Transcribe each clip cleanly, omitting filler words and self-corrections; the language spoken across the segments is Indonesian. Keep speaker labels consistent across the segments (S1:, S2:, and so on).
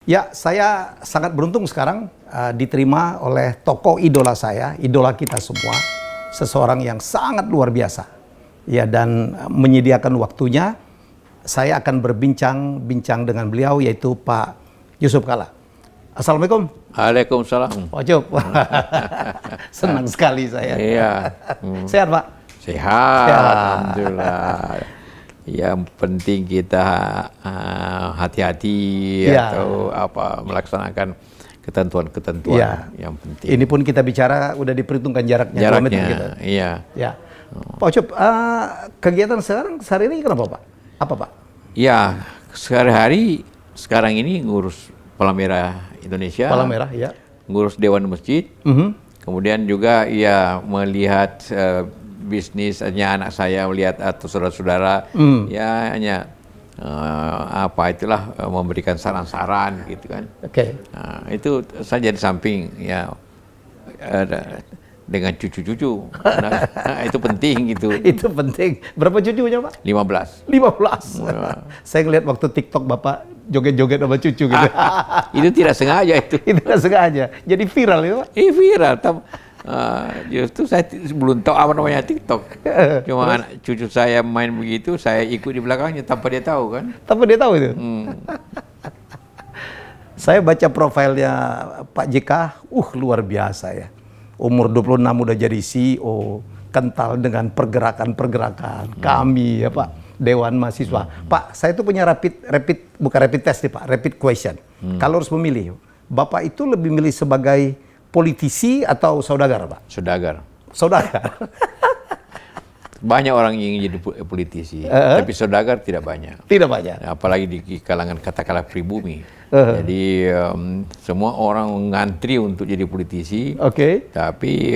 S1: Ya, saya sangat beruntung sekarang diterima oleh tokoh idola saya, idola kita semua, seseorang yang sangat luar biasa. Ya, dan menyediakan waktunya, saya akan berbincang-bincang dengan beliau, yaitu Pak Yusuf Kalla. Assalamualaikum.
S2: Waalaikumsalam.
S1: Pak Yusuf. Senang sekali saya.
S2: Iya.
S1: Sehat, Pak?
S2: Sehat,
S1: Ya.
S2: alhamdulillah. Yang penting kita hati-hati
S1: Ya.
S2: atau melaksanakan ketentuan-ketentuan
S1: Ya.
S2: yang penting.
S1: Ini pun kita bicara udah diperhitungkan jaraknya 2 meter gitu.
S2: Iya.
S1: Ya. Pak Yusuf, kegiatan sehari ini kenapa, Pak? Apa, Pak?
S2: Ya, sehari-hari sekarang ini ngurus Palang Merah Indonesia.
S1: Palang Merah, ya.
S2: Ngurus Dewan Masjid. Kemudian juga ya melihat bisnisnya anak saya, melihat atau saudara-saudara, ya hanya memberikan saran-saran gitu kan.
S1: Oke.
S2: Nah, itu saja di samping ya dengan cucu-cucu. Nah, itu penting gitu.
S1: Itu penting. Berapa cucunya, Pak?
S2: 15.
S1: 15. Saya ngeliat waktu TikTok Bapak joget-joget sama cucu gitu.
S2: Itu tidak sengaja itu.
S1: Itu nggak sengaja. Jadi viral itu, Pak.
S2: Viral. Justru saya belum tahu apa namanya TikTok. Cuma anak cucu saya main begitu, saya ikut di belakangnya tanpa dia tahu kan.
S1: Tanpa dia tahu itu. Saya baca profilnya Pak JK, luar biasa ya. Umur 26 udah jadi CEO, kental dengan pergerakan-pergerakan kami ya Pak, Dewan Mahasiswa. Pak, saya itu punya bukan rapid test nih Pak, rapid question. Kalau harus memilih, Bapak itu lebih milih sebagai politisi atau saudagar Pak?
S2: Saudagar.
S1: Saudagar.
S2: Banyak orang yang ingin jadi politisi, tapi saudagar tidak banyak.
S1: Tidak banyak.
S2: Apalagi di kalangan katakanlah pribumi. Jadi semua orang ngantri untuk jadi politisi, tapi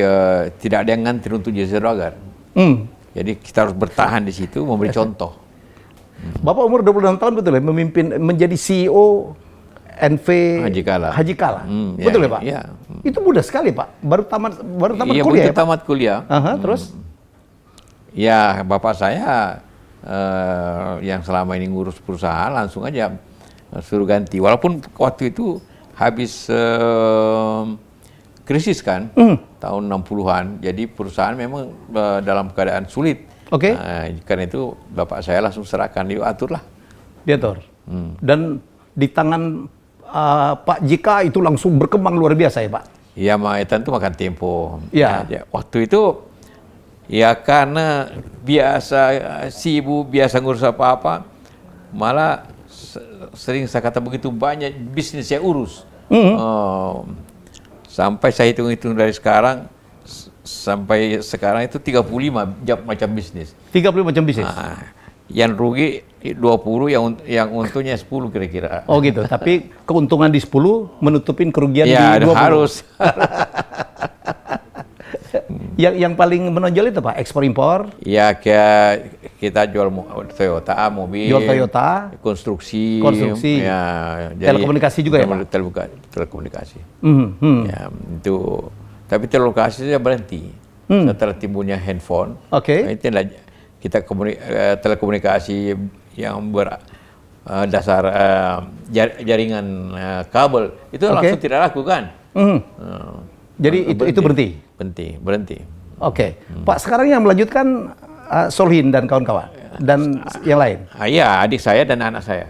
S2: tidak ada yang ngantri untuk jadi saudagar. Jadi kita harus bertahan di situ, memberi contoh.
S1: Bapak umur 26 tahun betul ya, menjadi CEO NV Haji Kalla. Betul ya Pak?
S2: Iya.
S1: Itu mudah sekali Pak, baru tamat kuliah ya
S2: baru
S1: Pak?
S2: tamat kuliah.
S1: Terus?
S2: Ya, bapak saya yang selama ini ngurus perusahaan langsung aja suruh ganti. Walaupun waktu itu habis krisis kan, tahun 60-an. Jadi perusahaan memang dalam keadaan sulit. Karena itu bapak saya langsung serahkan, yuk aturlah. Diatur.
S1: Dan di tangan Pak JK itu langsung berkembang luar biasa ya Pak?
S2: Iya, tentu makan tempo.
S1: Ya.
S2: Waktu itu ya karena biasa sibuk, biasa ngurus apa-apa, malah sering saya kata begitu banyak bisnis saya urus. Sampai saya hitung-hitung dari sekarang sampai sekarang itu 35 macam bisnis.
S1: 35 macam bisnis?
S2: Yang rugi 20, yang untungnya 10 kira-kira.
S1: Oh gitu, tapi keuntungan di 10 menutupin kerugian di 20.
S2: Ya harus.
S1: Yang paling menonjol itu Pak, ekspor-impor?
S2: Ya, kita jual Toyota, mobil.
S1: Jual Toyota.
S2: Konstruksi.
S1: Ya, telekomunikasi juga ya Pak?
S2: Telekomunikasi. Ya, itu. Tapi telekomunikasi saya berhenti. Setelah timbulnya handphone. Itulah kita telekomunikasi yang berdasar jaringan kabel. Itu langsung tidak laku kan?
S1: Jadi itu
S2: berhenti.
S1: Pak, sekarang yang melanjutkan Solihin dan kawan-kawan dan yang lain?
S2: Iya, adik saya dan anak saya.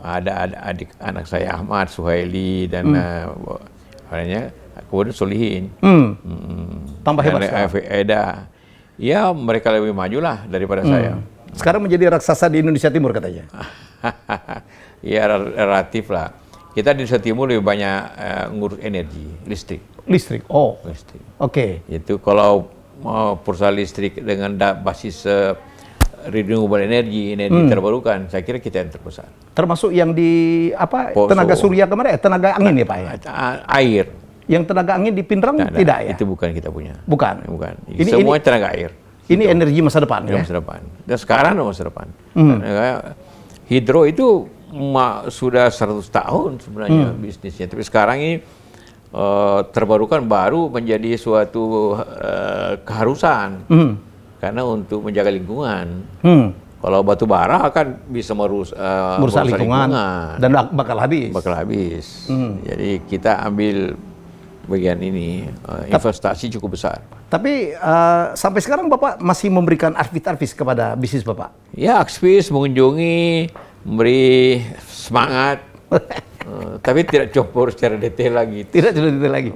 S1: Ada
S2: adik anak saya Ahmad, Suhaili dan kemudian Solihin.
S1: Tambah hebat
S2: sekarang. Ya, mereka lebih maju lah daripada saya.
S1: Sekarang menjadi raksasa di Indonesia Timur katanya.
S2: Ya, relatif lah. Kita di Indonesia Timur lebih banyak ngurus energi, listrik.
S1: Listrik.
S2: Itu kalau perusahaan listrik dengan basis renewable energi terbarukan, saya kira kita yang terbesar.
S1: Termasuk yang di tenaga surya kemarin, tenaga angin ya Pak ya?
S2: Air.
S1: Yang tenaga angin di Pindrang tidak ya?
S2: Itu bukan kita punya.
S1: Bukan.
S2: Semua tenaga air.
S1: Ini energi masa depan ya?
S2: Masa depan. Dan sekarang masa depan. Hidro itu sudah 100 tahun sebenarnya bisnisnya, tapi sekarang ini terbarukan baru menjadi suatu keharusan karena untuk menjaga lingkungan. Kalau batu bara kan bisa
S1: merusak lingkungan dan bakal habis.
S2: Jadi kita ambil bagian ini, investasi cukup besar.
S1: Tapi sampai sekarang Bapak masih memberikan advice kepada bisnis Bapak?
S2: Ya, advice, mengunjungi, memberi semangat, tapi tidak campur secara detail lagi.
S1: Tidak detail lagi.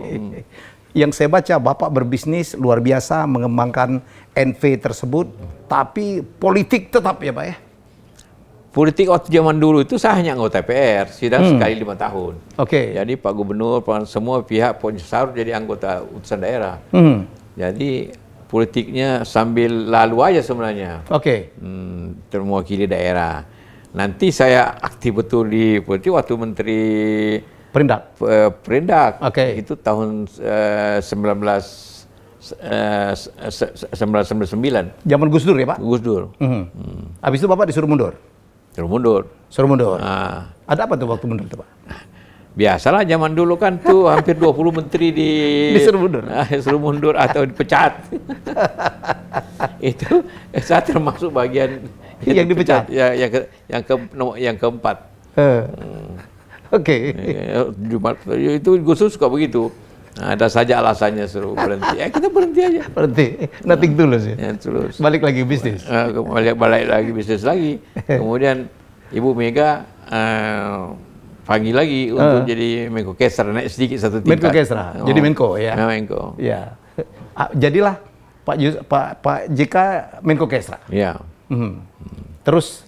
S1: Yang saya baca, Bapak berbisnis luar biasa, mengembangkan NV tersebut, tapi politik tetap ya Pak ya?
S2: Politik waktu zaman dulu itu saya hanya anggota DPR, sidang sekali 5 tahun. Jadi Pak Gubernur, semua pihak harus jadi anggota utusan daerah. Jadi politiknya sambil lalu aja sebenarnya. Termewakili daerah. Nanti saya aktif betul di politik waktu Menteri Perindak. Itu tahun 1999.
S1: Zaman Gus Dur ya Pak?
S2: Gus Dur.
S1: Habis itu Bapak disuruh mundur?
S2: Suruh mundur.
S1: Ada apa tuh waktu mundur itu Pak?
S2: Biasalah zaman dulu kan tuh hampir 20 menteri
S1: disuruh mundur.
S2: Disuruh mundur atau dipecat. Itu saya termasuk bagian
S1: yang dipecat.
S2: Yang keempat. Itu Gus Dur suka begitu. Ada saja alasannya suruh berhenti. Kita berhenti aja.
S1: Berhenti. Nothing tulus ya.
S2: Tulus.
S1: Balik lagi bisnis.
S2: Balik lagi bisnis lagi. Kemudian Ibu Mega panggil lagi untuk jadi Menko Kesra, naik sedikit satu tingkat.
S1: Menko Kesra. Jadi Menko ya.
S2: Menko.
S1: Ya. Jadilah Pak JK Menko Kesra.
S2: Ya.
S1: Terus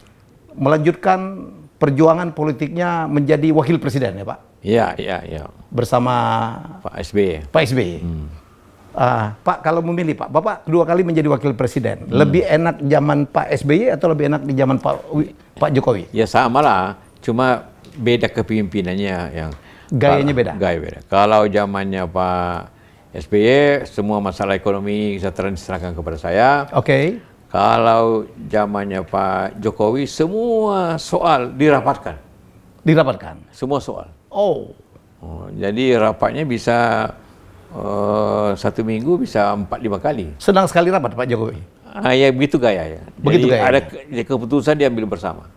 S1: melanjutkan perjuangan politiknya menjadi wakil presiden ya Pak?
S2: Iya.
S1: Bersama
S2: Pak SBY.
S1: Pak, kalau memilih Pak, Bapak 2 kali menjadi wakil presiden. Lebih enak zaman Pak SBY atau lebih enak di zaman Pak Jokowi?
S2: Ya sama lah, cuma beda kepemimpinannya yang
S1: gayanya beda.
S2: Gaya beda. Kalau zamannya Pak SBY, semua masalah ekonomi kesejahteraan diserahkan kepada saya. Kalau zamannya Pak Jokowi, semua soal dirapatkan. Semua soal. Jadi rapatnya bisa 1 minggu bisa 4-5 kali.
S1: Senang sekali rapat Pak Jokowi.
S2: Ya begitu gaya ya. Jadi ada keputusan diambil bersama.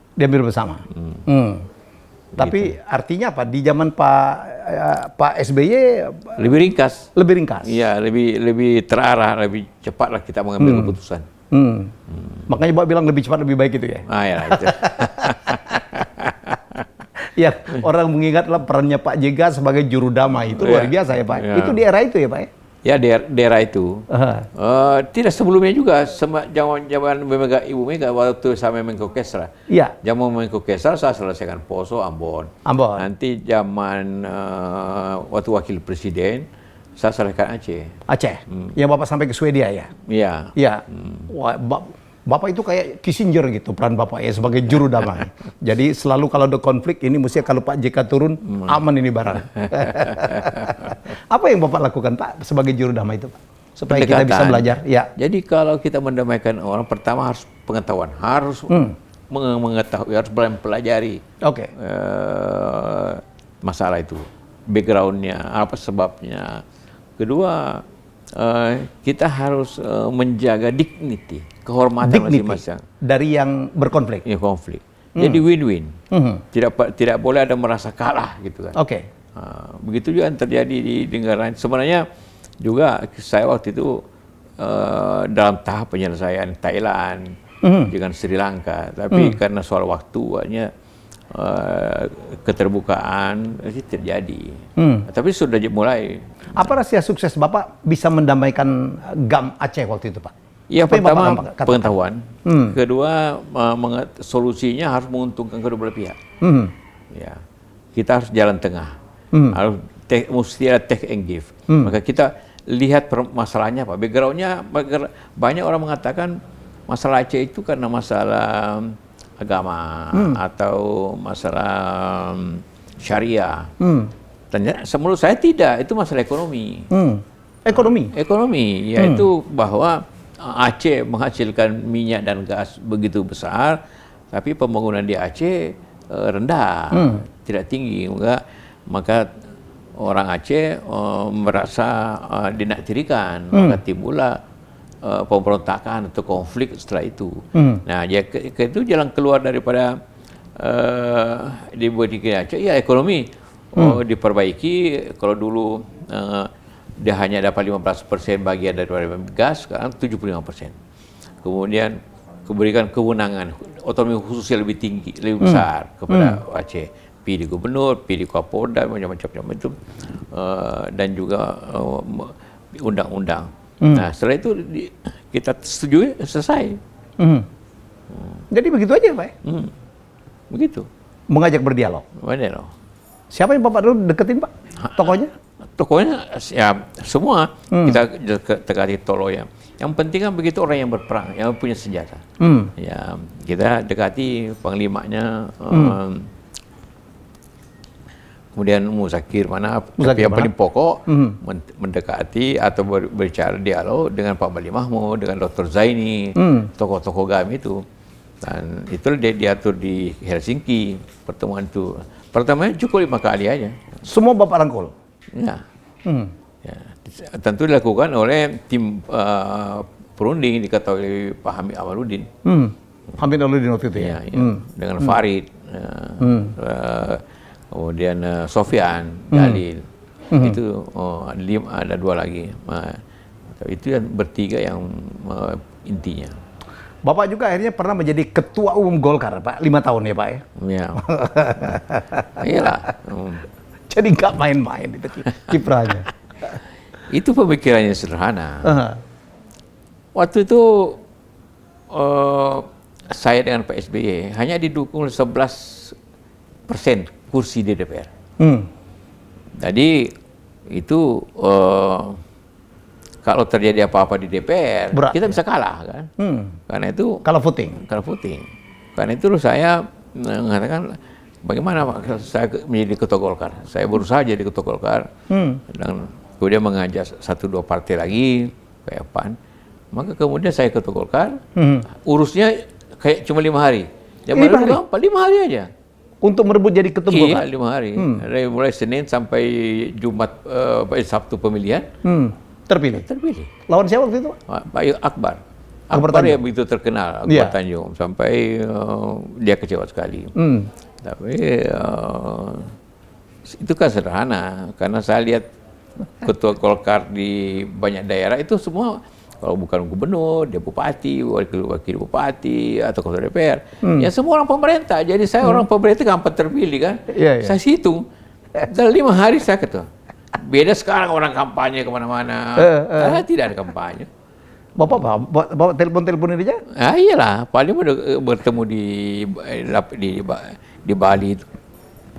S1: Tapi artinya apa? Di zaman Pak SBY
S2: lebih ringkas.
S1: Iya,
S2: lebih terarah, lebih cepatlah kita mengambil keputusan.
S1: Makanya Bapak bilang lebih cepat lebih baik itu ya.
S2: Itu.
S1: Ya, orang mengingatlah perannya Pak JK sebagai juru damai itu luar biasa ya Pak. Itu di era itu ya Pak ya?
S2: Ya, daerah itu. Tidak sebelumnya juga, zaman Ibu Mega waktu saya Menko Kesra.
S1: Iya.
S2: Zaman Menko Kesra saya selesaikan Poso, Ambon. Nanti zaman waktu wakil presiden saya selesaikan Aceh.
S1: Yang Bapak sampai ke Swedia ya? Iya. Wah, Bapak itu kayak Kissinger gitu, peran Bapak ya sebagai juru damai. Jadi selalu kalau ada konflik ini mesti kalau Pak JK turun, aman ini barang. Apa yang Bapak lakukan Pak sebagai juru damai itu Pak? Supaya kita bisa belajar. Ya.
S2: Jadi kalau kita mendamaikan orang, pertama harus pengetahuan, harus mengetahui, harus mempelajari masalah itu, backgroundnya, apa sebabnya. Kedua, kita harus menjaga dignity, kehormatan masing-masing
S1: dari yang berkonflik.
S2: Konflik. Jadi win-win. Tidak boleh ada merasa kalah gitu kan. Begitu juga yang terjadi di negara lain. Sebenarnya juga saya waktu itu dalam tahap penyelesaian Thailand dengan Sri Lanka, tapi karena soal waktu hanya keterbukaan itu terjadi. Tapi sudah mulai. Apa
S1: rahasia sukses Bapak bisa mendamaikan GAM Aceh waktu itu Pak?
S2: Ya, pertama pengetahuan, kedua solusinya harus menguntungkan kedua belah pihak. Ya, kita harus jalan tengah, harus mesti ada take and give. Maka kita lihat masalahnya Pak, backgroundnya. Banyak orang mengatakan masalah Aceh itu karena masalah agama atau masalah syariah. Ternyata menurut saya tidak, itu masalah ekonomi. Ekonomi, yaitu bahwa Aceh menghasilkan minyak dan gas begitu besar, tapi pembangunan di Aceh rendah, tidak tinggi. Maka orang Aceh merasa dinaktirikan, maka timbullah pemberontakan atau konflik setelah itu. Nah, itu jalan keluar daripada dibuat ya ekonomi diperbaiki. Kalau dulu dia hanya dapat 15% bagian daripada gas, sekarang 75%. Kemudian diberikan kewenangan otonomi khusus yang lebih tinggi, lebih besar kepada Aceh. Pilih gubernur, pilih kapolda, macam-macam itu, dan juga undang-undang. Nah, setelah itu kita setujui, selesai.
S1: Jadi begitu aja, Pak?
S2: Begitu.
S1: Mengajak berdialog.
S2: Berdialog.
S1: Siapa yang Bapak dulu deketin, Pak? Tokohnya?
S2: Tokohnya ya semua kita dekati Toloya. Yang penting kan begitu orang yang berperang, yang punya senjata. Ya kita dekati panglimanya. Kemudian Muzakir tapi yang paling pokok mendekati atau berbicara dialog dengan Pak Bali Mahmud, dengan Dr. Zaini, tokoh-tokoh kami itu. Dan itu dia diatur di Helsinki pertemuan itu. Pertamanya cukup 5 kali aja.
S1: Semua Bapak rangkul?
S2: Ya. Ya. Tentu dilakukan oleh tim perunding diketahui Pak Hamid Awaludin.
S1: Hamid Awaludin waktu itu ya?
S2: Dengan Farid. Kemudian Sofyan, Jalil, itu ada 2 lagi. Itu yang bertiga yang intinya.
S1: Bapak juga akhirnya pernah menjadi ketua umum Golkar, Pak, 5 tahun ya, Pak ya?
S2: Iya. Iyalah.
S1: Jadi nggak main-main itu kiprahnya.
S2: Itu pemikirannya sederhana. Waktu itu saya dengan Pak SBY hanya didukung 11% kursi di DPR. Jadi itu kalau terjadi apa-apa di DPR, berat, kita bisa kalah kan? Karena itu
S1: kalau voting.
S2: Karena itu saya mengatakan bagaimana saya menjadi ketua Golkar. Saya berusaha jadi ketua Golkar dan kemudian mengajak 1-2 partai lagi kayak PAN. Maka kemudian saya ketua Golkar, urusnya kayak cuma 5 hari. Zaman dulu 5 hari aja.
S1: Untuk merebut jadi ketua Golkar?
S2: Iya, 5 hari. Dari mulai Senin sampai Jumat, Sabtu pemilihan.
S1: Terpilih?
S2: Terpilih.
S1: Lawan siapa waktu itu?
S2: Pak Akbar. Akbar yang begitu terkenal, Akbar Tanjung. Sampai dia kecewa sekali. Tapi itu kan sederhana. Karena saya lihat ketua Golkar di banyak daerah itu semua, kalau bukan gubernur, dia bupati, wakil bupati, atau ketua DPR. Ya semua orang pemerintah. Jadi saya orang pemerintah gampang terpilih kan. Saya hitung. Dalam 5 hari saya ketua. Beda sekarang orang kampanye kemana-mana. Tidak ada kampanye.
S1: Bapak telepon-teleponin aja?
S2: Iyalah, paling bertemu di Bali itu.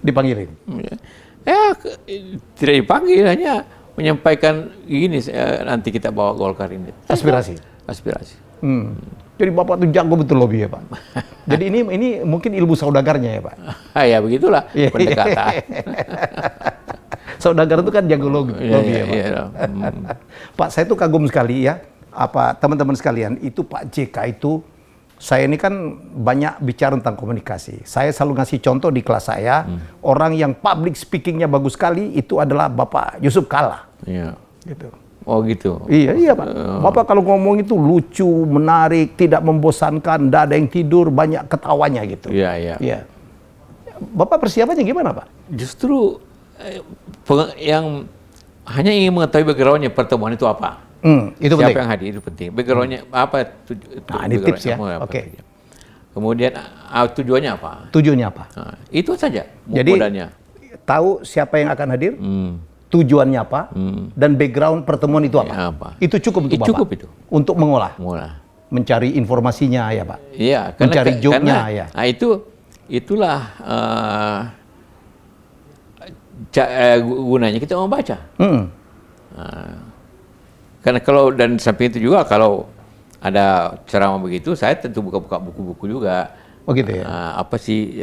S1: Dipanggilin?
S2: Ya, tidak dipanggil, hanya menyampaikan gini, nanti kita bawa Golkar ini.
S1: Aspirasi?
S2: Aspirasi.
S1: Jadi Bapak tuh jago betul lobby ya, Pak? Jadi ini mungkin ilmu saudagarnya ya, Pak?
S2: Ya begitulah pendekatan.
S1: Saudagar itu kan jago lobby ya, Pak? Pak, saya tuh kagum sekali ya, teman-teman sekalian, itu Pak JK itu, saya ini kan banyak bicara tentang komunikasi. Saya selalu ngasih contoh di kelas saya, orang yang public speakingnya bagus sekali, itu adalah Bapak Yusuf Kalla.
S2: Iya.
S1: Gitu.
S2: Oh gitu?
S1: Iya Pak. Bapak kalau ngomong itu lucu, menarik, tidak membosankan, tidak ada yang tidur, banyak ketawanya gitu. Iya. Bapak persiapannya gimana, Pak?
S2: Justru yang hanya ingin mengetahui background-nya pertemuan itu apa.
S1: Itu
S2: siapa
S1: penting.
S2: Yang hadir itu penting. Background-nya apa?
S1: Ini tips ya. Oke.
S2: Kemudian tujuannya apa?
S1: Tujuannya apa?
S2: Itu saja.
S1: Jadi tahu siapa yang akan hadir, tujuannya apa, dan background pertemuan itu apa. Itu cukup untuk Bapak?
S2: Cukup itu.
S1: Untuk mengolah? Mencari informasinya ya Pak?
S2: Iya.
S1: Mencari joke-nya ya?
S2: Nah itulah gunanya kita membaca. Karena kalau, dan sampai itu juga kalau ada ceramah begitu, saya tentu buka-buka buku-buku juga.
S1: Oh gitu ya?
S2: Apa sih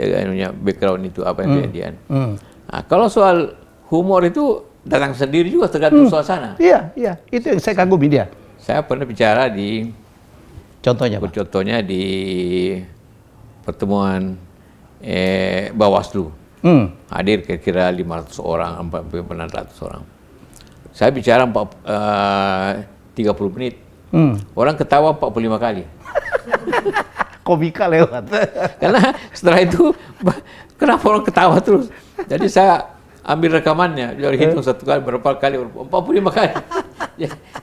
S2: background itu, apa yang kejadian. Nah, kalau soal humor itu datang sendiri juga tergantung suasana.
S1: Iya. Itu yang saya kagumi dia.
S2: Saya pernah bicara di...
S1: Contohnya Pak?
S2: Contohnya di pertemuan Bawaslu. Hadir kira-kira 500 orang, 400 orang. Saya bicara 30 menit orang ketawa 45 kali.
S1: Komika lewat.
S2: Karena setelah itu, kenapa orang ketawa terus? Jadi saya ambil rekamannya, jadi hitung satu kali, berapa kali, 45 kali.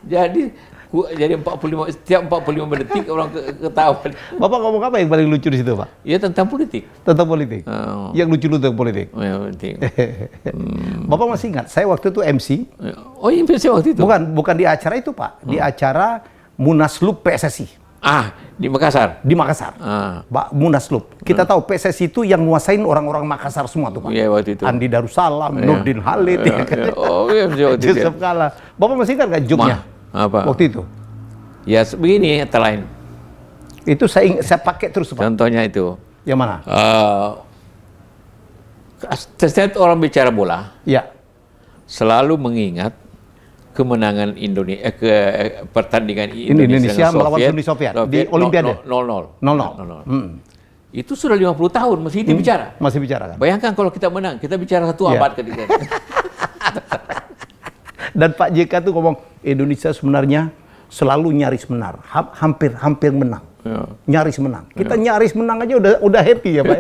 S2: Jadi 45, setiap 45 detik orang ketawa.
S1: Bapak ngomong apa yang paling lucu di situ, Pak?
S2: Ya tentang politik.
S1: Tentang politik? Yang lucu-lucu tentang politik?
S2: Oh, ya, politik.
S1: Bapak masih ingat, saya waktu itu MC.
S2: Oh, MC waktu itu?
S1: Bukan di acara itu, Pak. Di acara Munaslup PSSI.
S2: Di Makassar?
S1: Di Makassar. Munaslup. Kita tahu PSSI itu yang nguasain orang-orang Makassar semua tuh, Pak.
S2: Iya, waktu itu.
S1: Andi Darussalam, Nurdin Halid.
S2: Oh, iya, waktu itu.
S1: Yusuf Kala. Bapak masih ingat nggak joknya?
S2: Apa?
S1: Waktu itu?
S2: Ya, begini kata lain.
S1: Itu saya pakai terus, Pak.
S2: Contohnya itu.
S1: Yang mana?
S2: Setiap orang bicara bola,
S1: ya,
S2: selalu mengingat kemenangan Indonesia, pertandingan
S1: Indonesia melawan Uni Soviet di Olimpiade
S2: 0-0. Itu sudah 50 tahun masih itu bicara.
S1: Masih bicara kan?
S2: Bayangkan kalau kita menang, kita bicara 1 abad ketika.
S1: Dan Pak JK tuh ngomong, Indonesia sebenarnya selalu nyaris menang, hampir menang, nyaris menang. Kita nyaris menang aja udah happy ya, Pak.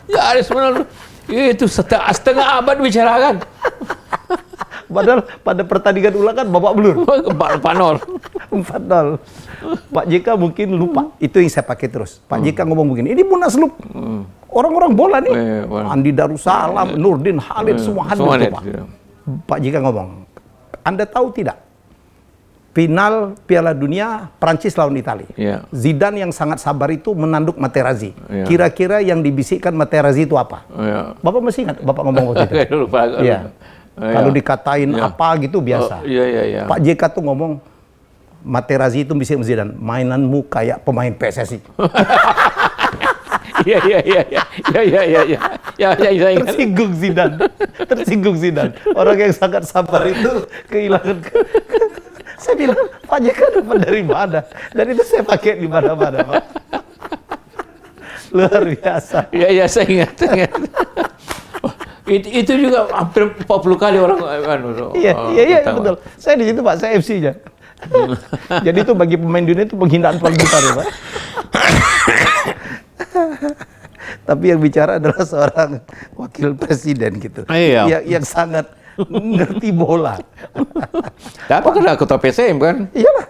S2: Nyaris menang, itu setengah abad bicarakan.
S1: Padahal pada pertandingan ulang kan babak belur.
S2: 4-0.
S1: 4-0. Pak JK mungkin lupa. Itu yang saya pakai terus. Pak JK ngomong begini, ini Munaslup. Orang-orang bola nih. Andi Darussalam, Nurdin Halid, semua hadir, Pak. Pak JK ngomong, Anda tahu tidak? Final Piala Dunia Prancis lawan Italia. Zidane yang sangat sabar itu menanduk Materazzi. Kira-kira yang dibisikkan Materazzi itu apa? Bapak masih ingat Bapak ngomong waktu itu? Kalau dikatain apa gitu biasa. Pak JK tuh ngomong, Materazzi itu bisik Zidane, mainanmu kayak pemain PSSI. Tersinggung Zidane. Orang yang sangat sabar itu kehilangan. Saya bilang, Pak JK dapat dari mana? Dan itu saya pakai di mana-mana, Pak. Luar biasa.
S2: Iya, saya ingat. Itu juga hampir 40 kali orang.
S1: Iya, betul. Saya di situ, Pak, saya FC-nya. Jadi itu bagi pemain dunia itu penghinaan paling besar ya, Pak. Tapi yang bicara adalah seorang wakil presiden gitu. Yang sangat ngerti bola.
S2: Tapi kan ketua PSM kan?
S1: Iyalah.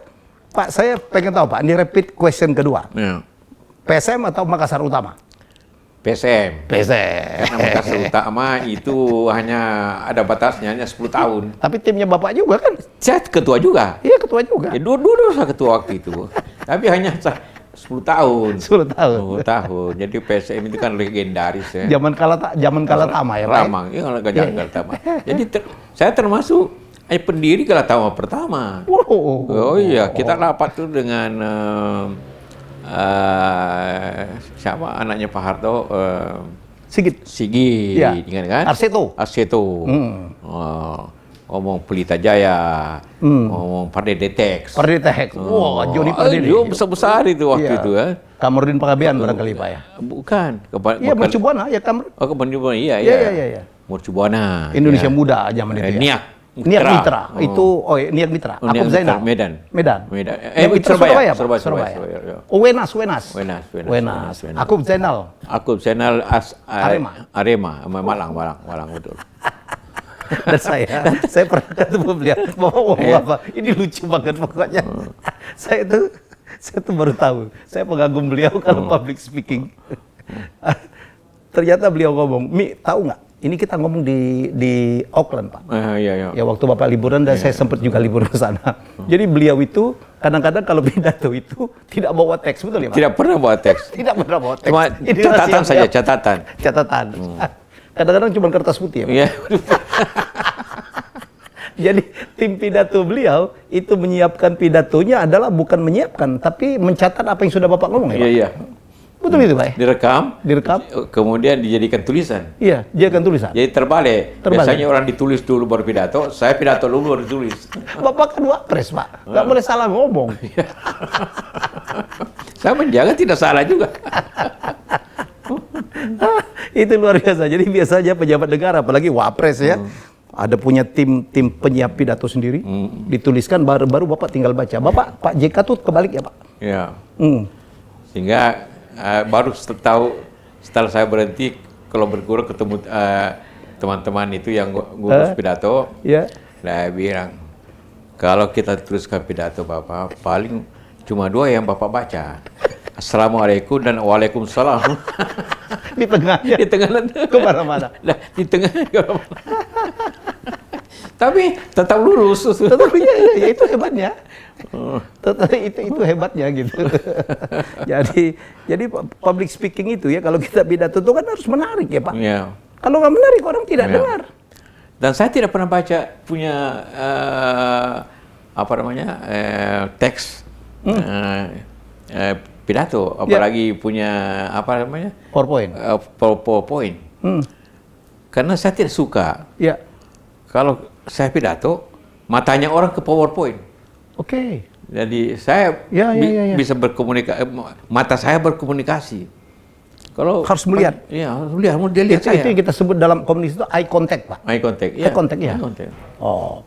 S1: Pak, saya pengen tahu, Pak, ini repeat question kedua. PSM atau Makassar Utama?
S2: PSM. Karena Makassar Utama itu hanya ada batasnya, hanya 10 tahun.
S1: Tapi timnya Bapak juga kan?
S2: Saya ketua juga.
S1: Iya, ketua juga.
S2: Ya, dua-dua saya ketua waktu itu. Tapi hanya 10 tahun.
S1: 10 tahun.
S2: 10 tahun. Jadi PSM itu kan legendaris ya.
S1: Zaman kala Tama ya, Pak?
S2: Tama, iya zaman kala Tama. Jadi saya termasuk pendiri kala Tama pertama. Oh iya, kita rapat tuh dengan siapa anaknya Pak Harto? Sigit, ya. Kan? Arseto. Ngomong Pelita Jaya, ngomong Pardedetex.
S1: Wah, Joni Pardede.
S2: Besar-besar itu waktu itu ya.
S1: Kamarudin Pakabean barangkali, Pak ya?
S2: Bukan.
S1: Iya, Mercubuana ya,
S2: Mercubuana, iya. Mercubuana.
S1: Indonesia Muda zaman itu ya. Niak Mitra. Itu, Niak Mitra. Akub Zainal.
S2: Medan.
S1: Surabaya. Wenas. Akub Zainal.
S2: Arema. Malang betul.
S1: Dan saya pernah ketemu beliau, Bapak ngomong apa? Ini lucu banget pokoknya. Saya tuh baru tahu. Saya pengagum beliau kalau public speaking. Ternyata beliau ngomong, Mi, tahu nggak? Ini kita ngomong di Auckland, Pak.
S2: Iya.
S1: Ya waktu Bapak liburan dan saya sempat juga libur ke sana. Jadi beliau itu kadang-kadang kalau pidato itu tidak bawa teks, betul ya, Pak?
S2: Tidak pernah bawa teks. Cuma catatan.
S1: Kadang-kadang cuma kertas putih ya, Pak? Jadi tim pidato beliau itu menyiapkan pidatonya adalah bukan menyiapkan, tapi mencatat apa yang sudah Bapak ngomong ya, Pak?
S2: Iya.
S1: Betul itu, Pak?
S2: Direkam. Kemudian dijadikan tulisan.
S1: Iya, dijadikan tulisan.
S2: Jadi terbalik. Biasanya orang ditulis dulu baru pidato, saya pidato dulu baru ditulis.
S1: Bapak kan wapres, Pak. Nggak boleh salah ngomong.
S2: Saya menjaga tidak salah juga.
S1: Itu luar biasa. Jadi biasanya pejabat negara, apalagi wapres ya, Ada punya tim penyiap pidato sendiri, dituliskan baru Bapak tinggal baca. Pak JK tuh kebalik ya Pak?
S2: Ya. Sehingga baru setelah saya berhenti, kalau berguru ketemu teman-teman itu yang ngurus pidato, saya bilang, kalau kita tuliskan pidato Bapak, paling cuma 2 yang Bapak baca. Assalamualaikum dan waalaikumsalam.
S1: Di tengahnya?
S2: Di tengah
S1: kemana-mana?
S2: Di tengah kemana-mana. Tapi tetap lurus.
S1: Tetap, ya, itu hebatnya. Itu hebatnya gitu. Jadi public speaking itu ya, kalau kita pidato itu kan harus menarik ya Pak.
S2: Ya.
S1: Kalau nggak menarik orang tidak dengar. Dan
S2: saya tidak pernah baca punya teks pidato, apalagi punya PowerPoint. Karena saya tidak suka. Kalau saya pidato, matanya orang ke PowerPoint. Jadi saya bisa berkomunikasi, mata saya berkomunikasi. Kalau
S1: harus melihat.
S2: Iya, harus melihat. Dia lihat saya.
S1: Itu yang kita sebut dalam komunikasi itu eye contact, Pak.
S2: Eye contact,
S1: ya. Eye contact, ya. Oh.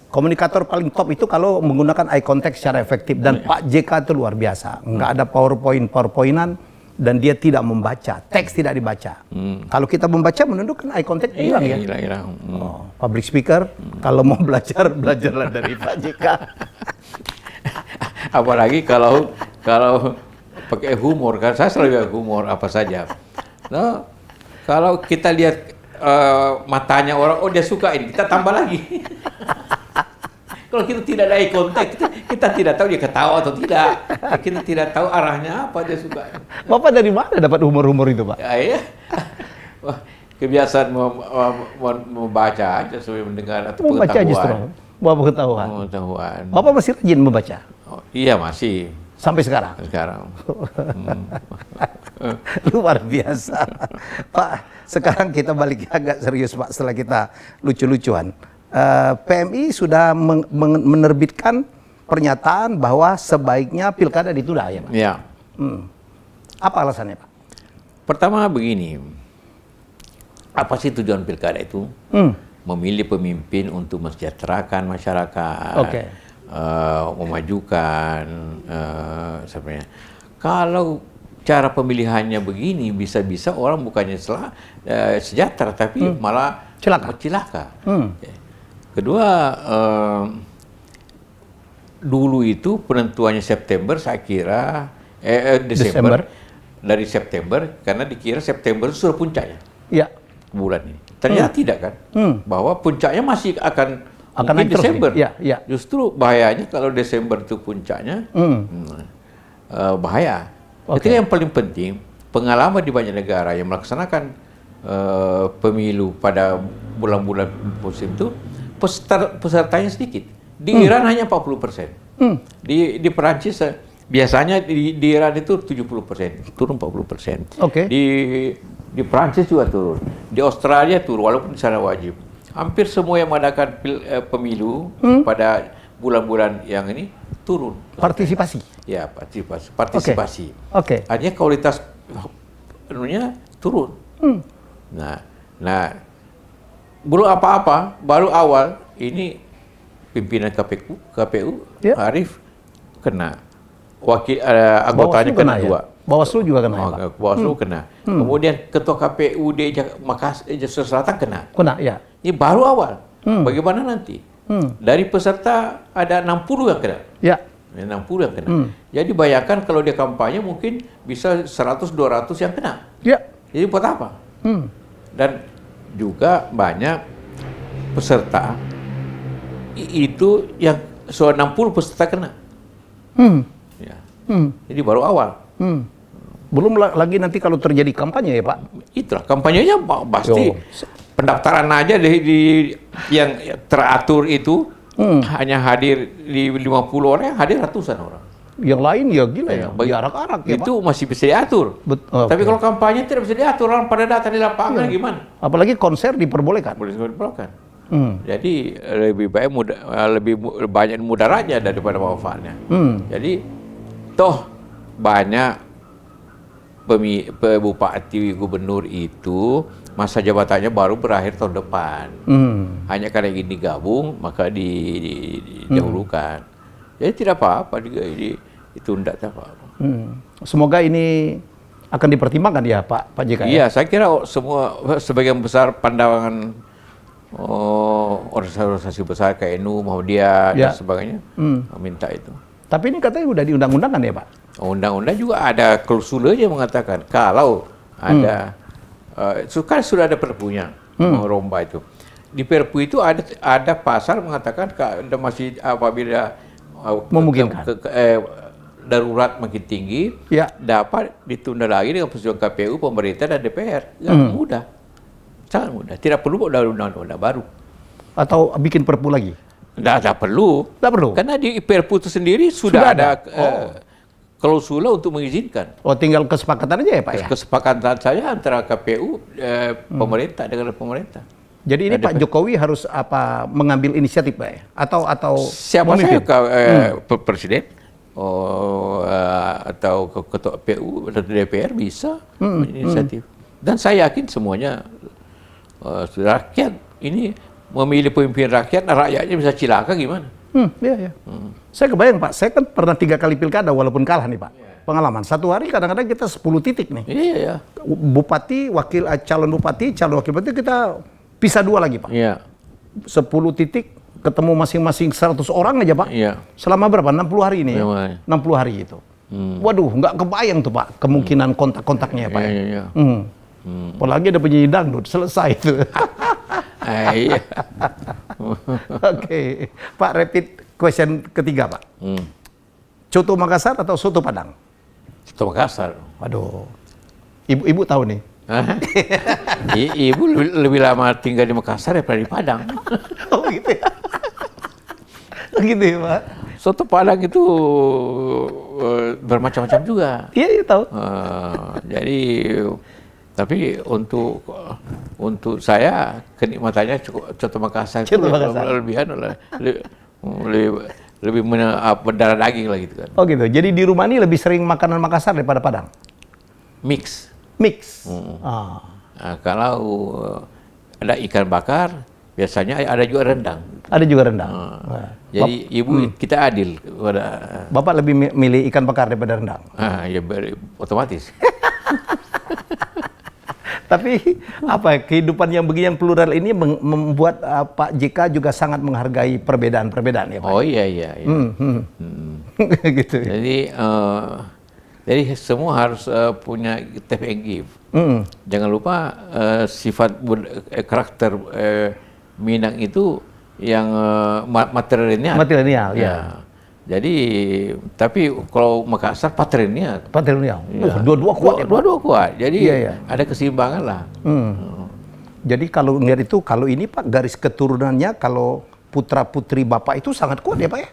S1: Komunikator paling top itu kalau menggunakan eye contact secara efektif, dan Pak JK itu luar biasa. Nggak ada PowerPointan, dan dia tidak membaca, teks tidak dibaca. Kalau kita membaca menundukkan eye contact hilang ya.
S2: Hilang.
S1: Public speaker kalau mau belajarlah dari Pak JK.
S2: Apalagi kalau pakai humor, kan saya selalu pakai humor apa saja. Nah, kalau kita lihat matanya orang, oh dia suka ini, kita tambah lagi. Kalau kita tidak ada eye contact, kita tidak tahu dia ketawa atau tidak. Kita tidak tahu arahnya apa dia suka.
S1: Bapak dari mana dapat humor-humor itu, Pak?
S2: Ya. Kebiasaan membaca aja sambil mendengar atau
S1: pengetahuan. Membaca justru. Bapak pengetahuan. Bapak masih rajin membaca?
S2: Oh, iya, masih.
S1: Sampai sekarang?
S2: Sekarang.
S1: Luar biasa. Pak, sekarang kita balik agak serius Pak, setelah kita lucu-lucuan. PMI sudah menerbitkan pernyataan bahwa sebaiknya pilkada ditunda ya Pak?
S2: Iya.
S1: Apa alasannya Pak?
S2: Pertama begini, apa sih tujuan pilkada itu? Memilih pemimpin untuk mensejahterakan masyarakat. Memajukan sebenarnya. Kalau cara pemilihannya begini, bisa-bisa orang bukannya sejahtera, tapi malah celaka. Kedua, dulu itu penentuannya September, saya kira Desember. Dari September, karena dikira September itu sudah puncaknya. Iya. Bulan ini. Ternyata tidak kan? Bahwa puncaknya masih akan mungkin Desember.
S1: Ya.
S2: Justru bahayanya kalau Desember itu puncaknya, bahaya. Itu yang paling penting, pengalaman di banyak negara yang melaksanakan pemilu pada bulan-bulan musim itu, pesertanya sedikit. Di Iran hanya 40%. Di Perancis biasanya di Iran itu 70%, turun 40%. Di Perancis juga turun. Di Australia turun, walaupun di sana wajib. Hampir semua yang mengadakan pemilu pada bulan-bulan yang ini turun.
S1: Partisipasi?
S2: Ya, partisipasi. Artinya kualitas turun. Nah, belum apa-apa, baru awal ini pimpinan KPU Arif kena. Anggotanya kena 2.
S1: Bawaslu juga kena ya, Pak?
S2: Bawaslu kena. Kemudian Ketua KPU di Sulawesi Selatan kena.
S1: Ya.
S2: Ini baru awal. Bagaimana nanti? Dari peserta ada 60 yang kena.
S1: Ya.
S2: 60 yang kena. Jadi bayangkan kalau dia kampanye mungkin bisa 100-200 yang kena.
S1: Ya.
S2: Jadi buat apa? Dan juga banyak peserta itu yang 60 peserta kena. Ya. Jadi baru awal.
S1: Belum lagi nanti kalau terjadi kampanye ya Pak?
S2: Itulah kampanyenya pasti. Pendaftaran aja di yang teratur itu hanya hadir di 50 orang, hadir ratusan orang.
S1: Yang lain ya gila ya, diarak-arak ya
S2: itu Pak? Masih bisa diatur. Tapi kalau kampanye tidak bisa diatur, orang pada datang di lapangan gimana?
S1: Apalagi konser diperbolehkan.
S2: Diperbolehkan. Jadi lebih baik lebih banyak mudaratnya daripada manfaatnya. Jadi toh banyak bupati, gubernur itu masa jabatannya baru berakhir tahun depan. Hanya karena ingin digabung, maka didahulukan. Jadi tidak apa-apa juga ini ditunda, tidak apa-apa.
S1: Semoga ini akan dipertimbangkan ya Pak JK.
S2: Iya, saya kira semua sebagian besar pandangan organisasi besar kayak NU, Muhammadiyah dan sebagainya minta itu.
S1: Tapi ini katanya udah diundang-undangkan ya Pak?
S2: Undang-undang juga ada klausulnya mengatakan kalau ada sudah ada perpunya meromba itu. Di Perpu itu ada pasal mengatakan masih apabila
S1: memungkinkan
S2: darurat makin tinggi, dapat ditunda lagi dengan persetujuan KPU, pemerintah dan DPR. Mudah, sangat mudah. Tidak perlu undang-undang baru.
S1: Atau bikin Perpu lagi?
S2: Tidak perlu.
S1: Tidak perlu.
S2: Karena di Perpu itu sendiri sudah ada klausul untuk mengizinkan.
S1: Tinggal kesepakatan aja ya Pak ya?
S2: Kesepakatan saya antara KPU, pemerintah dengan pemerintah.
S1: Jadi ini Pak Jokowi harus mengambil inisiatif Pak ya? Atau
S2: siapa saya presiden? Atau ketua PU atau DPR bisa inisiatif. Dan saya yakin semuanya rakyat ini memilih pemimpin rakyat, rakyatnya bisa cilaka gimana?
S1: Iya. Saya kebayang Pak, saya kan pernah 3 kali pilkada walaupun kalah nih Pak. Pengalaman, satu hari kadang-kadang kita 10 titik nih.
S2: Iya.
S1: Bupati, calon bupati, calon wakil bupati kita pisah 2 lagi Pak.
S2: Iya.
S1: 10 titik ketemu masing-masing 100 orang aja Pak.
S2: Iya.
S1: Selama berapa? 60 hari ini ya? 60 hari itu. Waduh, nggak kebayang tuh Pak kemungkinan kontak-kontaknya ya Pak.
S2: Iya.
S1: Apalagi ada penyanyi dangdut, selesai itu.
S2: Iya.
S1: Oke. Pak, rapid question ketiga Pak. Coto Makassar atau soto Padang?
S2: Soto Makassar.
S1: Waduh. Ibu tahu nih.
S2: Ibu lebih lama tinggal di Makassar daripada di Padang.
S1: Oh gitu ya? Gitu ya Pak?
S2: Soto Padang itu bermacam-macam juga.
S1: Iya tahu.
S2: Jadi, tapi untuk saya kenikmatannya Coto Makassar itu lebih mendarah daging lah gitu kan.
S1: Oh gitu. Jadi di rumah ini lebih sering makanan Makassar daripada Padang?
S2: Mix.
S1: Nah,
S2: kalau ada ikan bakar, biasanya ada juga rendang.
S1: Ada juga rendang.
S2: Jadi ibu kita adil.
S1: Bapak lebih milih ikan bakar daripada rendang?
S2: Ya otomatis.
S1: Tapi kehidupan yang begini yang plural ini membuat Pak JK juga sangat menghargai perbedaan-perbedaan ya Pak? Oh
S2: iya.
S1: Gitu.
S2: Jadi semua harus punya take and give. Jangan lupa sifat karakter Minang itu yang matrilineal.
S1: Matrilineal, ya.
S2: Jadi, tapi kalau Makassar patrilineal.
S1: Patrilineal. Dua-dua kuat.
S2: Dua-dua kuat. Jadi ada keseimbangan lah.
S1: Jadi kalau ngelihat itu, kalau ini Pak garis keturunannya, kalau putra putri Bapak itu sangat kuat ya Pak ya?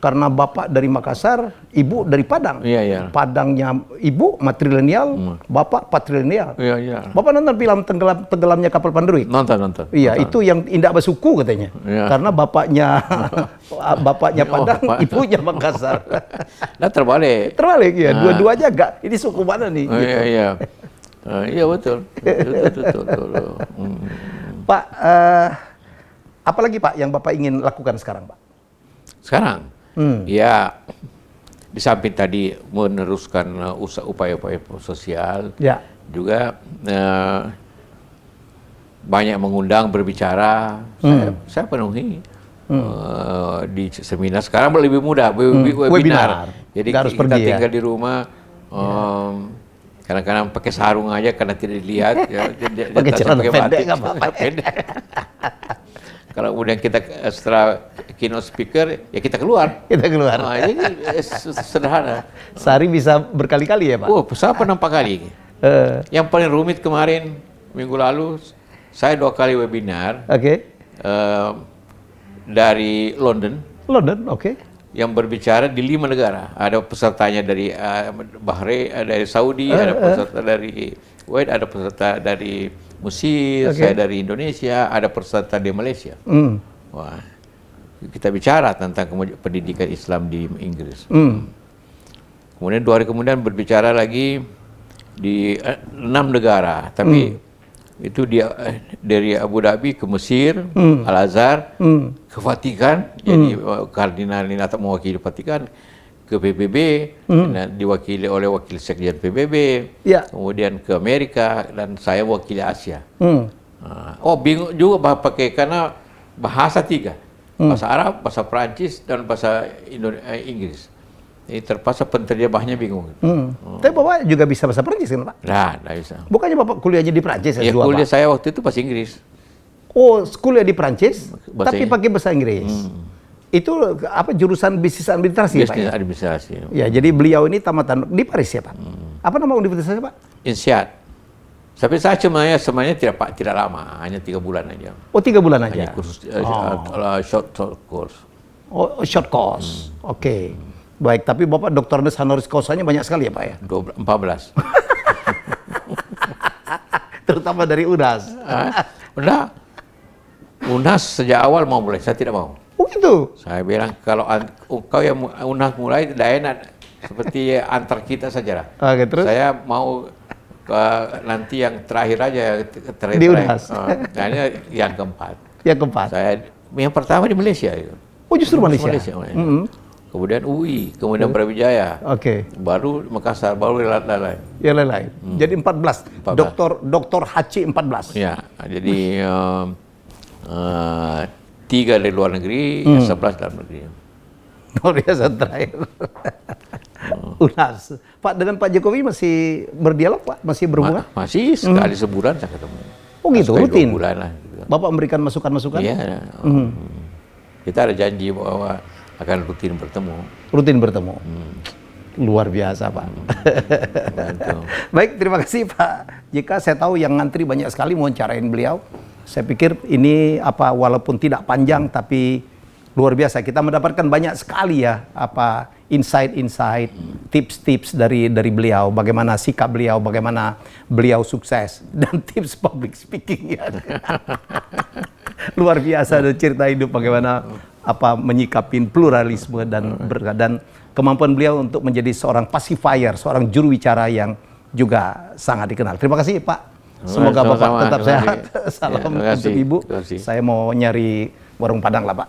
S1: Karena Bapak dari Makassar, Ibu dari Padang.
S2: Iya.
S1: Padangnya Ibu matrilineal, Bapak patrilineal.
S2: Iya.
S1: Bapak nonton film tenggelamnya kapal Panderuit?
S2: Nonton.
S1: Iya, itu yang Indak Basuku katanya.
S2: Iya.
S1: Karena bapaknya Padang, ibunya Makassar.
S2: Nah terbalik
S1: ya. Dua-duanya enggak. Ini suku mana nih?
S2: Iya. Iya betul.
S1: Pak, apalagi Pak yang Bapak ingin lakukan sekarang Pak?
S2: Sekarang, ya di samping tadi meneruskan upaya-upaya sosial, juga banyak mengundang berbicara, saya penuhi di seminar. Sekarang lebih mudah, webinar. Jadi kita tinggal di rumah, kadang-kadang pakai sarung aja karena tidak dilihat.
S1: Pakai celana pendek nggak apa-apa.
S2: Kalau kemudian kita setelah keynote speaker, ya kita keluar. Nah, ini sederhana.
S1: Sehari bisa berkali-kali ya Pak?
S2: Saya pernah 4 kali. Yang paling rumit kemarin, minggu lalu, saya 2 kali webinar. Dari London. Yang berbicara di 5 negara. Ada pesertanya dari Bahrain, dari Saudi, ada peserta dari Kuwait, ada peserta dari Mesir, saya dari Indonesia, ada peserta di Malaysia. Wah, kita bicara tentang pendidikan Islam di Inggris. Kemudian 2 hari kemudian berbicara lagi di 6 negara, tapi Itu dia dari Abu Dhabi ke Mesir, Al-Azhar, ke Vatikan, jadi kardinal ini atau mewakili Vatikan, ke PBB, dan diwakili oleh wakil sekjen PBB, kemudian ke Amerika, dan saya wakili Asia. Oh, bingung juga pakai karena bahasa 3, bahasa Arab, bahasa Perancis, dan bahasa Inggris. Ini terpaksa penterjemahnya bingung.
S1: Tapi Bapak juga bisa bahasa Perancis kan, Pak?
S2: Nah, tidak bisa.
S1: Bukannya Bapak kuliahnya di Perancis
S2: Ya,
S1: S2,
S2: kuliah
S1: Pak?
S2: saya waktu itu bahasa Inggris.
S1: Oh, kuliah di Perancis, tapi
S2: Inggris.
S1: pakai bahasa Inggris. Itu apa, jurusan bisnis administrasi, Pak?
S2: Bisnis
S1: Ya?
S2: administrasi.
S1: Ya, jadi beliau ini tamatan di Paris ya, Pak? Apa nama universitasnya, Pak?
S2: INSEAD. Tapi saya semuanya tidak lama, hanya 3 bulan aja.
S1: Oh, 3 bulan aja?
S2: Hanya kursus short course.
S1: Oh, short course. Oke. Baik, tapi Bapak doktornya honoris causanya banyak sekali ya, Pak ya?
S2: 14.
S1: Terutama dari UNAS.
S2: Udah. UNAS sejak awal mau mulai, saya tidak mau.
S1: Oh gitu?
S2: Saya bilang, kalau kau yang UNAS mulai, tidak enak. Seperti antar kita saja lah.
S1: Oke, terus?
S2: Saya mau nanti yang terakhir aja.
S1: Di UNAS?
S2: Nah, yang keempat.
S1: Yang keempat?
S2: Yang pertama di Malaysia.
S1: Oh, justru Malaysia?
S2: Kemudian UI, kemudian Brawijaya.
S1: Oke.
S2: Baru Makassar, baru lain-lain.
S1: Yang lain-lain. Jadi 14. Doktor Haji 14.
S2: Ya, jadi 3 dari luar negeri, 11 dalam negeri.
S1: Luar biasa terakhir. UNAS. Pak, dengan Pak Jokowi masih berdialog, Pak? Masih berhubungan?
S2: Masih sekali sebulan saya ketemu.
S1: Oh gitu,
S2: sekali
S1: rutin?
S2: 2 bulan lah. Gitu.
S1: Bapak memberikan masukan-masukan?
S2: Iya. Kita ada janji bahwa akan rutin bertemu.
S1: Rutin bertemu. Luar biasa, Pak. Baik, terima kasih Pak. Jika saya tahu yang ngantri banyak sekali mau wawancarain beliau. Saya pikir ini walaupun tidak panjang tapi luar biasa. Kita mendapatkan banyak sekali ya insight-insight, tips-tips dari beliau, bagaimana sikap beliau, bagaimana beliau sukses, dan tips public speaking ya. Luar biasa ada cerita hidup bagaimana menyikapin pluralisme dan kemampuan beliau untuk menjadi seorang pacifier, seorang juru bicara yang juga sangat dikenal. Terima kasih Pak. Semoga Bapak tetap sehat. Salam untuk Ibu. Saya mau nyari warung Padang lah Pak.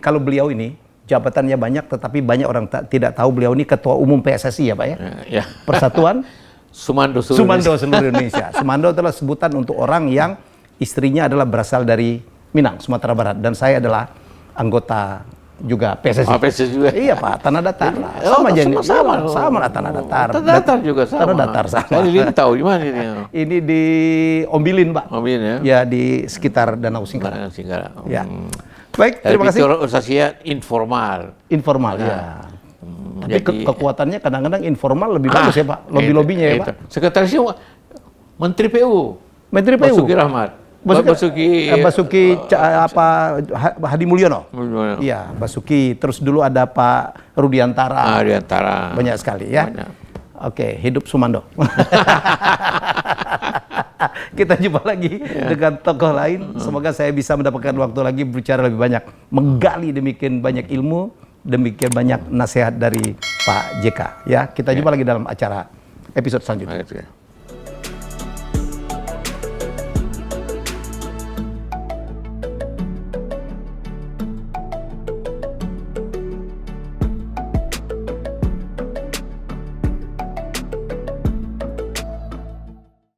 S1: Kalau beliau ini jabatannya banyak, tetapi banyak orang tidak tahu beliau ini Ketua Umum PSSI ya Pak ya?
S2: Ya.
S1: Persatuan
S2: Sumando seluruh Indonesia.
S1: Sumando adalah sebutan untuk orang yang istrinya adalah berasal dari Minang, Sumatera Barat. Dan saya adalah anggota juga PSSI.
S2: PSSI juga?
S1: Iya Pak, Tanah Datar lah. Sama lah Tanah Datar.
S2: Tanah Datar juga sama.
S1: Tanah Datar sama.
S2: Saya Lintau, di mana ini?
S1: Ini di Ombilin Pak.
S2: Ombilin ya?
S1: Ya, di sekitar Danau Singkara.
S2: Danau Singkara.
S1: Ya. Baik, terima kasih.
S2: Tapi organisasinya informal.
S1: Informal, ya. Tapi kekuatannya kadang-kadang informal lebih bagus ya Pak, lobby-lobbynya ya Pak.
S2: Sekretarisnya Menteri PU.
S1: Menteri PU.
S2: Basuki Rahmat.
S1: Basuki Hadi Mulyono. Iya, Basuki. Terus dulu ada Pak Rudiantara.
S2: Rudiantara.
S1: Banyak sekali ya. Banyak. Oke, hidup Sumando. Kita jumpa lagi dengan tokoh lain. Semoga saya bisa mendapatkan waktu lagi berbicara lebih banyak, menggali demikian banyak ilmu, demikian banyak nasihat dari Pak JK. Ya, kita jumpa lagi dalam acara episode selanjutnya.